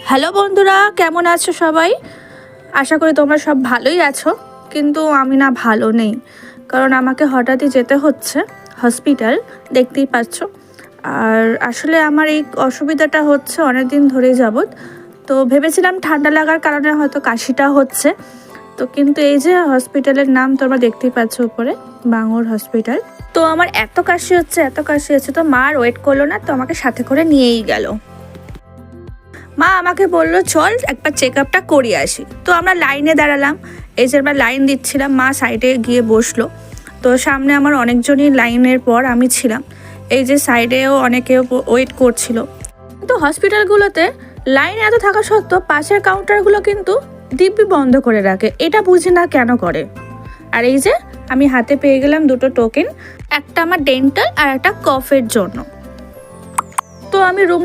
Hello বন্ধুরা, কেমন আছো সবাই? আশা করি তোমরা সব ভালোই আছো। কিন্তু আমি না ভালো নেই, কারণ আমাকে হঠাৎই যেতে হচ্ছে হসপিটাল, দেখতেই পাচ্ছ। আর আসলে আমার এই অসুবিধাটা হচ্ছে অনেক দিন ধরেই যাবত। তো ভেবেছিলাম ঠান্ডা লাগার কারণে হয়তো কাশিটা হচ্ছে। তো কিন্তু এই যে হসপিটালের নাম তোমরা দেখতেই পাচ্ছ উপরে, বাঙুর হসপিটাল। তো আমার এত কাশি হচ্ছে, তো মা আর ওয়েট করলো না, তো আমাকে সাথে করে নিয়েই গেল। মা আমাকে বললো চল একবার চেক আপটা করিয়ে আসি। তো আমরা লাইনে দাঁড়ালাম, এই যে আমরা লাইন দিচ্ছিলাম, মা সাইডে গিয়ে বসলো। তো সামনে আমার অনেকজনই লাইনের পর আমি ছিলাম, এই যে সাইডেও অনেকেও ওয়েট করছিল। কিন্তু হসপিটালগুলোতে লাইন এত থাকা সত্ত্বেও পাশের কাউন্টারগুলো কিন্তু দিব্যি বন্ধ করে রাখে, এটা বুঝি না কেন করে। আর এই যে আমি হাতে পেয়ে গেলাম দুটো টোকেন, একটা আমার ডেন্টাল আর একটা কফের জন্য। তো আমি রুম